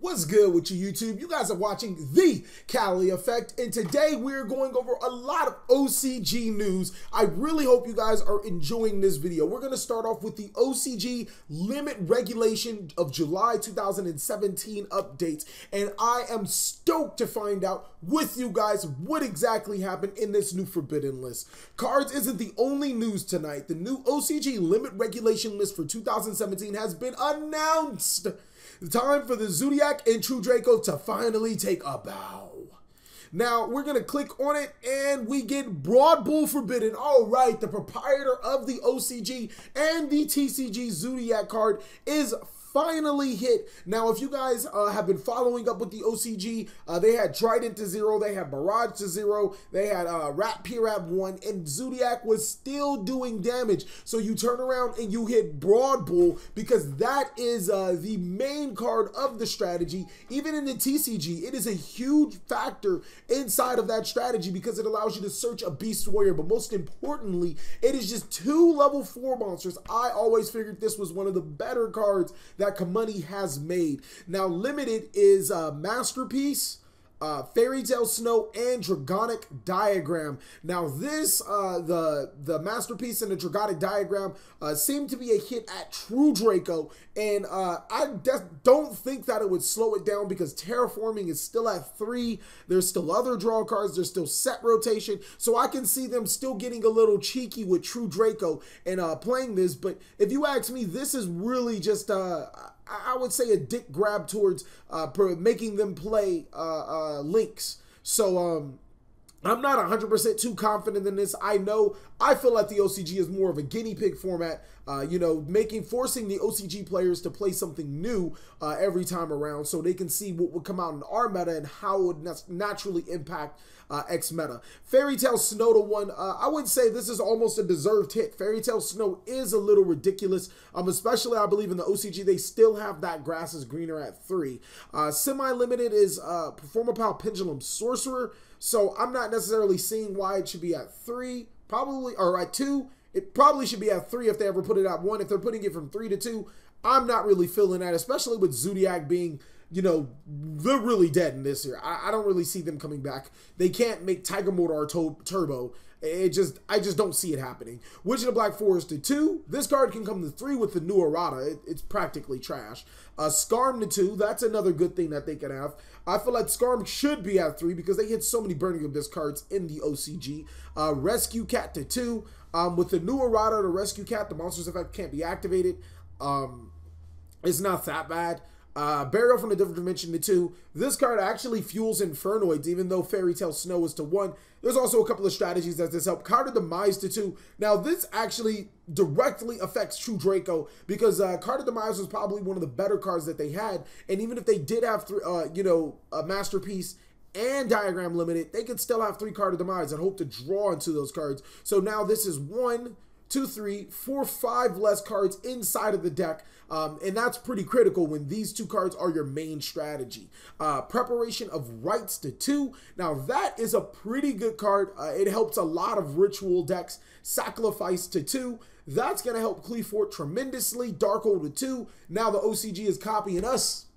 What's good with you, YouTube? You guys are watching TheCaliEffect, and today we're going over a lot of OCG news. I really hope you guys are enjoying this video. We're going to start off with the OCG limit regulation of July 2017 updates, and I am stoked to find out with you guys what exactly happened in this new forbidden list. Cards isn't the only news tonight. The new OCG limit regulation list for 2017 has been announced. Time for the Zodiac and True Draco to finally take a bow. Now, we're going to click on it and we get Broad Bull Forbidden. All right, the proprietor of the OCG and the TCG Zodiac card is finally hit. Now, if you guys have been following up with the OCG, they had Trident to 0, they had Barrage to 0, they had Rat Pirap 1, and Zodiac was still doing damage. So you turn around and you hit Broad Bull because that is the main card of the strategy. Even in the TCG, it is a huge factor inside of that strategy because it allows you to search a Beast Warrior, but most importantly, it is just 2 level 4 monsters. I always figured this was one of the better cards that Kamani has made. Now, limited is Masterpiece, Fairy Tale Snow, and Dragonic Diagram. Now, this, the Masterpiece and the Dragonic Diagram seem to be a hit at True Draco, and I don't think that it would slow it down because Terraforming is still at 3. There's still other draw cards. There's still set rotation, so I can see them still getting a little cheeky with True Draco and playing this. But if you ask me, this is really just I would say a dick grab towards making them play links. So I'm not 100% too confident in this. I feel like the OCG is more of a guinea pig format, you know, forcing the OCG players to play something new every time around so they can see what would come out in our meta and how it would naturally impact X meta. Fairy Tale Snow to 1, I would say this is almost a deserved hit. Fairy Tale Snow is a little ridiculous, especially I believe in the OCG they still have that grass is greener at 3. Semi-limited is Performapal Pendulum Sorcerer, so I'm not necessarily seeing why it should be at 3, probably, or at 2. It probably should be at 3 if they ever put it at 1. If they're putting it from 3 to 2, I'm not really feeling that, especially with Zodiac being, you know, they're really dead in this year. I don't really see them coming back. They can't make Tiger Motor Turbo. I just don't see it happening. Witch of the Black Forest to 2. This card can come to 3 with the new errata. It's practically trash. Skarm to 2. That's another good thing that they can have. I feel like Skarm should be at 3 because they hit so many Burning Abyss cards in the OCG. Rescue Cat to 2. With the new errata, the Rescue Cat, the Monsters Effect can't be activated. It's not that bad. Burial from a Different Dimension to 2. This card actually fuels Infernoids, even though Fairy Tale Snow is to 1. There's also a couple of strategies that this help. Card of Demise to 2. Now, this actually directly affects True Draco because Card of Demise was probably one of the better cards that they had. And even if they did have, you know, a Masterpiece and Diagram Limited, they could still have 3 Card of Demise and hope to draw into those cards. So now this is 1, 2, 3, 4, 5 less cards inside of the deck, and that's pretty critical when these 2 cards are your main strategy. Preparation of Rites to 2. Now that is a pretty good card. It helps a lot of ritual decks. Sacrifice to 2. That's going to help Cleefort tremendously. Darkhold to 2. Now the OCG is copying us.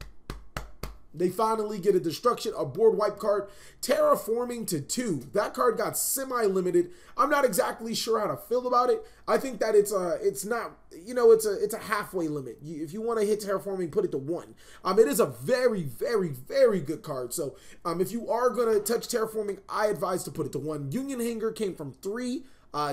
They finally get a destruction, a board wipe card. Terraforming to 2. That card got semi-limited. I'm not exactly sure how to feel about it. I think that it's not, you know, it's a halfway limit. If you want to hit Terraforming, put it to 1. It is a very, very, very good card. So if you are going to touch Terraforming, I advise to put it to 1. Union Hanger came from 3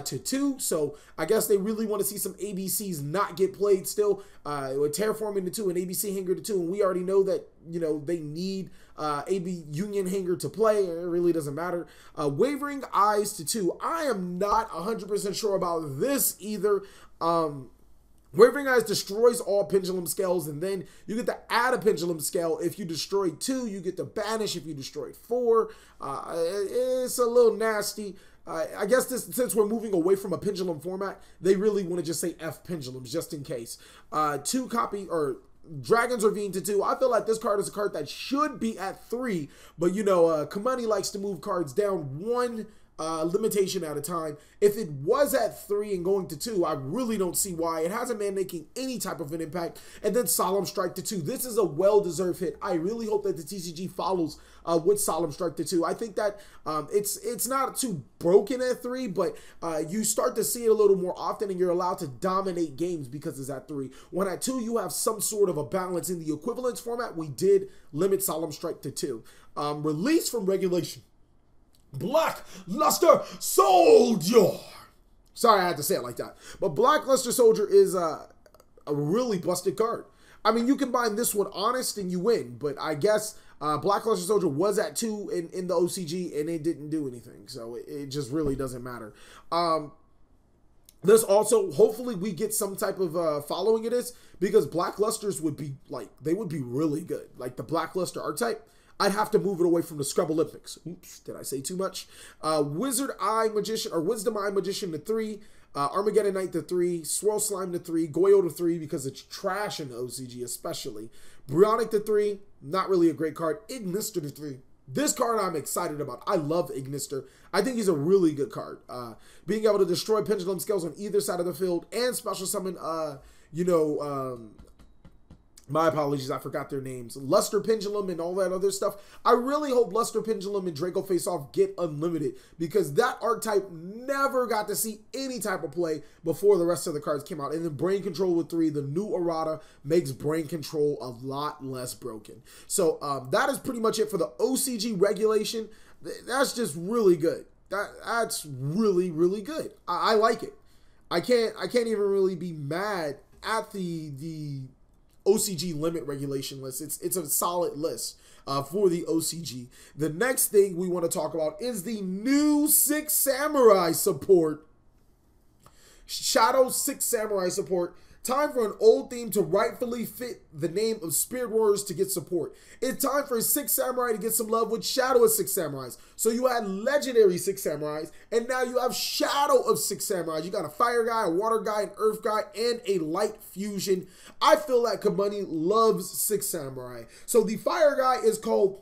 to 2, so I guess they really want to see some ABCs not get played still. With Terraforming to 2 and ABC Hanger to 2, and we already know that, you know, they need AB Union Hanger to play. It really doesn't matter. Wavering Eyes to 2. I am not 100% sure about this either. Wavering Eyes destroys all Pendulum Scales, and then you get to add a Pendulum Scale. If you destroy 2, you get to banish if you destroyed 4. It's a little nasty. I guess since we're moving away from a pendulum format, they really want to just say F pendulums just in case. 2 copy or Dragons Ravine to 2. I feel like this card is a card that should be at 3, but you know, Kamani likes to move cards down 1 limitation at a time. If it was at 3 and going to 2, I really don't see why. It hasn't been making any type of an impact. And then Solemn Strike to 2. This is a well-deserved hit. I really hope that the TCG follows with Solemn Strike to 2. I think that it's not too broken at 3, but you start to see it a little more often, and you're allowed to dominate games because it's at 3. When at 2, you have some sort of a balance. In the equivalence format, we did limit Solemn Strike to 2. Release from regulation. Black Luster Soldier. Sorry, I had to say it like that. But Black Luster Soldier is a really busted card. I mean, you combine this with Honest and you win. But I guess Black Luster Soldier was at 2 in the OCG and it didn't do anything. So it just really doesn't matter. There's also, hopefully we get some type of following of this, because Black Lusters would be like, they would be really good. Like the Black Luster archetype, I'd have to move it away from the Scrub Olympics. Oops, did I say too much? Wizard Eye Magician, or Wisdom Eye Magician to 3. Armageddon Knight to 3. Swirl Slime to 3. Goyo to 3 because it's trash in the OCG especially. Bryonic to 3. Not really a great card. Ignister to 3. This card I'm excited about. I love Ignister. I think he's a really good card. Being able to destroy Pendulum Scales on either side of the field and special summon, my apologies, I forgot their names. Luster Pendulum and all that other stuff. I really hope Luster Pendulum and Draco Face Off get unlimited, because that archetype never got to see any type of play before the rest of the cards came out. And then Brain Control with 3, the new errata makes Brain Control a lot less broken. So that is pretty much it for the OCG regulation. That's just really good. That's really, really good. I like it. I can't even really be mad at the OCG limit regulation list. It's a solid list for the OCG. The next thing we want to talk about is the new 6 Samurai support. Shadow 6 Samurai support. Time for an old theme to rightfully fit the name of Spirit Warriors to get support. It's time for 6 Samurai to get some love with Shadow of 6 Samurais. So you had Legendary 6 Samurais, and now you have Shadow of 6 Samurais. You got a Fire guy, a Water guy, an Earth guy, and a Light Fusion. I feel like Kabunny loves 6 Samurai. So the Fire guy is called,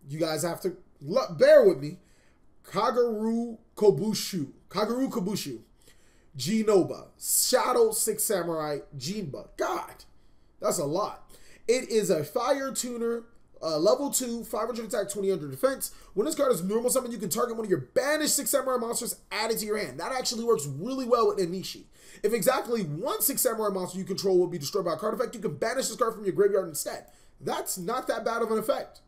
you guys have to bear with me, Kaguru Kobushu. Kaguru Kobushu. Genoba, Shadow 6 Samurai, Jinba. God, that's a lot. It is a fire tuner, level 2, 500 attack, 2000 defense. When this card is normal summon, you can target one of your banished 6 Samurai monsters added to your hand. That actually works really well with Anishi. If exactly one 6 Samurai monster you control will be destroyed by a card effect, you can banish this card from your graveyard instead. That's not that bad of an effect.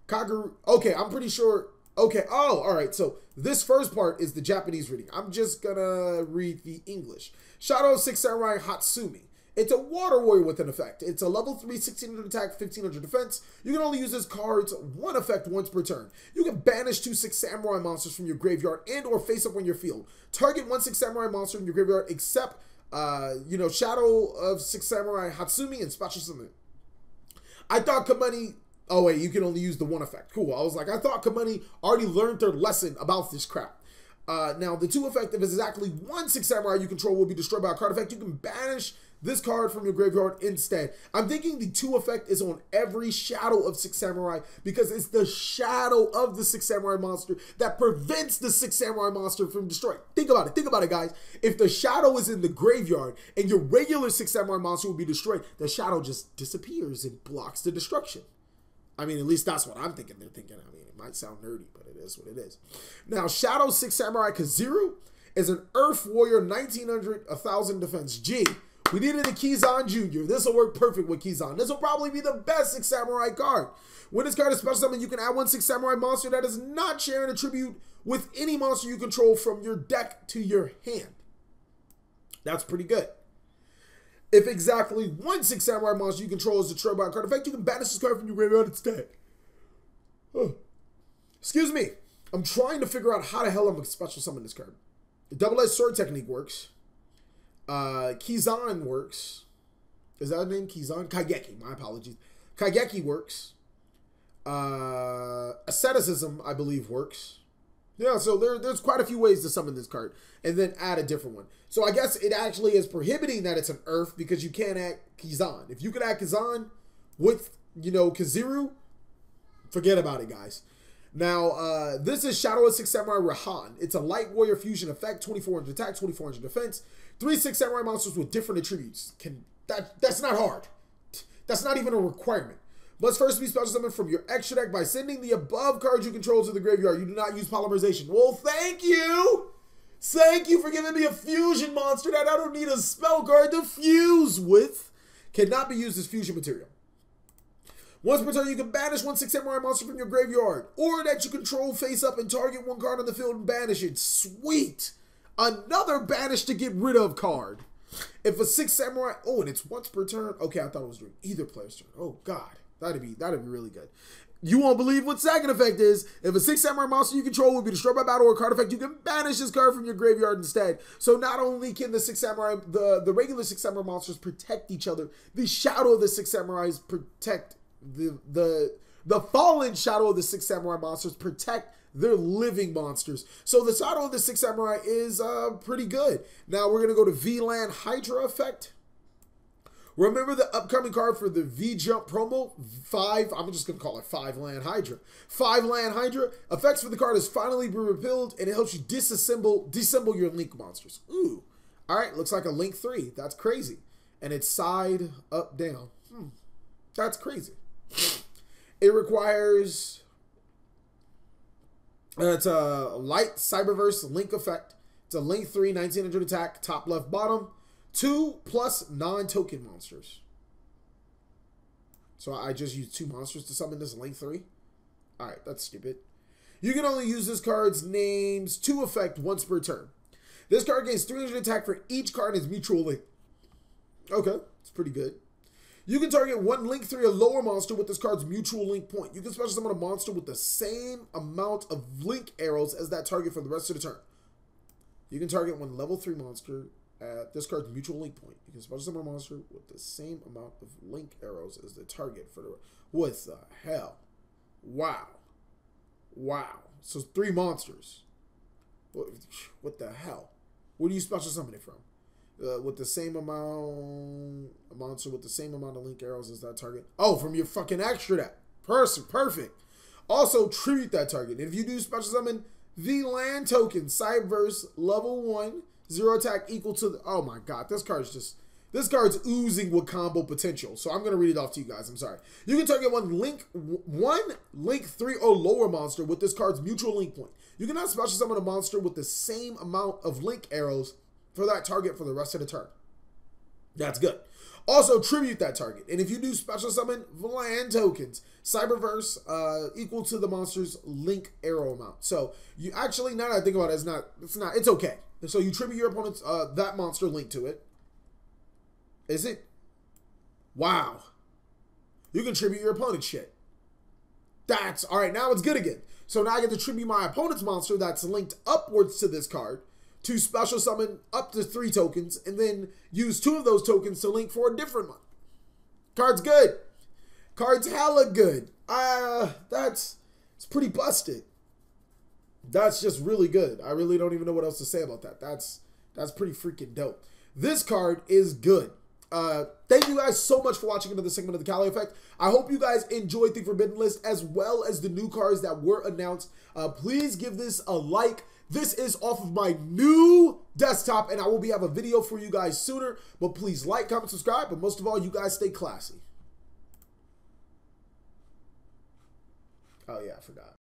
Kaguru, okay, I'm pretty sure. Okay, oh, all right, so this first part is the Japanese reading. I'm just gonna read the English. Shadow 6 Samurai Hatsumi. It's a water warrior with an effect. It's a level 3, 1600 attack, 1500 defense. You can only use this card's one effect once per turn. You can banish 2 6 Samurai monsters from your graveyard and or face up on your field. Target 1 6 Samurai monster in your graveyard except, Shadow of 6 Samurai Hatsumi and Special Summon. I thought Kabunny... Oh, wait, you can only use the one effect. Cool. I was like, I thought Kabunny already learned their lesson about this crap. Now, the 2 effect, if it's exactly 1 6 Samurai you control will be destroyed by a card effect, you can banish this card from your graveyard instead. I'm thinking the 2 effect is on every Shadow of 6 Samurai because it's the shadow of the 6 Samurai monster that prevents the 6 Samurai monster from destroying. Think about it. Think about it, guys. If the shadow is in the graveyard and your regular 6 Samurai monster will be destroyed, the shadow just disappears and blocks the destruction. I mean, at least that's what I'm thinking they're thinking. I mean, it might sound nerdy, but it is what it is. Now, Shadow 6 Samurai Kaziru is an Earth Warrior, 1900, 1000 defense. Gee, we needed a Kizan Jr. This will work perfect with Kizan. This will probably be the best 6 Samurai card. When this card is special summon, you can add 1 6 Samurai monster that is not sharing a tribute with any monster you control from your deck to your hand. That's pretty good. If exactly 1 6 Samurai monster you control is destroyed by a card effect, you can banish this card from your graveyard instead. Oh. Excuse me. I'm trying to figure out how the hell I'm going to special summon this card. The double-edged sword technique works. Kizan works. Is that the name? Kizan? Kaigeki. My apologies. Kaigeki works. Asceticism, I believe, works. Yeah, so there's quite a few ways to summon this card and then add a different one. So I guess it actually is prohibiting that it's an Earth because you can't add Kizan. If you could add Kizan with, Kaziru, forget about it, guys. Now, this is Shadow of Six Samurai Rahan. It's a light warrior fusion effect, 2400 attack, 2400 defense. 3 Six Samurai monsters with different attributes. That's not hard. That's not even a requirement. Must first be special summoned from your extra deck by sending the above cards you control to the graveyard. You do not use polymerization. Well, thank you. Thank you for giving me a fusion monster that I don't need a spell card to fuse with. Cannot be used as fusion material. Once per turn, you can banish 1 Six Samurai monster from your graveyard, or that you control face up and target 1 card on the field and banish it. Sweet. Another banish to get rid of card. If a Six Samurai, oh, and it's once per turn. Okay, I thought it was during either player's turn. Oh God, that'd be really good. You won't believe what second effect is. If a Six Samurai monster you control will be destroyed by battle or card effect, you can banish this card from your graveyard instead. So not only can the Six Samurai, the regular Six Samurai monsters protect each other, the Shadow of the Six Samurais protect the fallen Shadow of the Six Samurai monsters protect their living monsters. So the Shadow of the Six Samurai is pretty good. Now we're gonna go to VLan Hydra effect. Remember the upcoming card for the V-Jump promo? 5, I'm just going to call it VLan Hydra. VLan Hydra. Effects for the card is finally been repealed, and it helps you disassemble your Link monsters. Ooh. Alright, looks like a Link 3. That's crazy. And it's side, up, down. That's crazy. It requires... it's a light Cyberverse Link effect. It's a Link 3, 1900 attack, top, left, bottom. 2 plus non-token monsters. So I just used 2 monsters to summon this Link 3. Alright, that's stupid. You can only use this card's name's 2 effect once per turn. This card gains 300 attack for each card in its mutual link. Okay, it's pretty good. You can target 1 Link 3 or lower monster with this card's mutual link point. You can special summon a monster with the same amount of link arrows as that target for the rest of the turn. You can target 1 level 3 monster at this card's mutual link point. You can special summon a monster with the same amount of link arrows as the target for the... What the hell? Wow. Wow. So 3 monsters. What the hell? Where do you special summon it from? With the same amount... A monster with the same amount of link arrows as that target. Oh, from your fucking extra deck. Perfect. Also, tribute that target. If you do special summon V-Lan token, Cyberverse, level 1... 0 attack equal to the... Oh my God, this card's oozing with combo potential. So I'm going to read it off to you guys. I'm sorry. You can target 1 Link 3 or lower monster with this card's mutual link point. You cannot special summon a monster with the same amount of link arrows for that target for the rest of the turn. That's good. Also, tribute that target. And if you do special summon VLan tokens, Cyberverse equal to the monster's link arrow amount. So you actually, now that I think about it, it's okay. So you tribute your opponent's that monster link to it. Is it? Wow. You can tribute your opponent's shit. That's all right. Now it's good again. So now I get to tribute my opponent's monster that's linked upwards to this card to special summon up to 3 tokens, and then use 2 of those tokens to link for a different one. Card's good. Card's hella good. It's pretty busted. That's just really good. I really don't even know what else to say about that. That's pretty freaking dope. This card is good. Thank you guys so much for watching another segment of the TheCaliEffect. I hope you guys enjoyed the Forbidden List as well as the new cards that were announced. Please give this a like. This is off of my new desktop, and I will have a video for you guys sooner. But please like, comment, subscribe, but most of all, you guys stay classy. Oh yeah, I forgot.